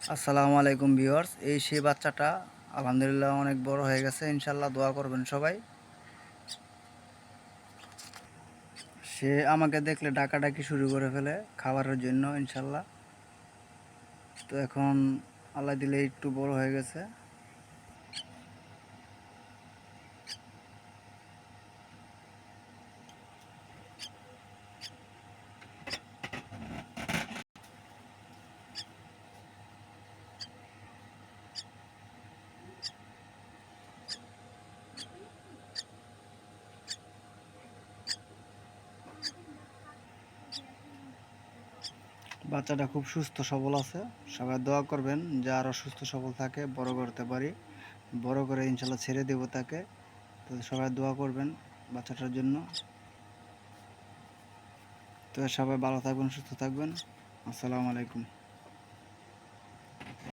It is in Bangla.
আসসালামু আলাইকুম ভিউয়ার্স। এই সেই বাচ্চাটা আলহামদুলিল্লাহ অনেক বড় হয়ে গেছে, ইনশাল্লাহ দোয়া করবেন সবাই। সে আমাকে দেখলে ডাকাডাকি শুরু করে ফেলে খাবারের জন্য, ইনশাল্লাহ। তো এখন আল্লাহ দিলে একটু বড় হয়ে গেছে। বাচ্চাটা খুব সুস্থ সবল আছে, সবাই দোয়া করবেন যে আরও সুস্থ সবল থাকে, বড় করতে পারি, বড় করে ইনশাল্লাহ ছেড়ে দেব তাকে। তো সবাই দোয়া করবেন বাচ্চাটার জন্য। তো সবাই ভালো থাকবেন, সুস্থ থাকবেন। আসসালামু আলাইকুম।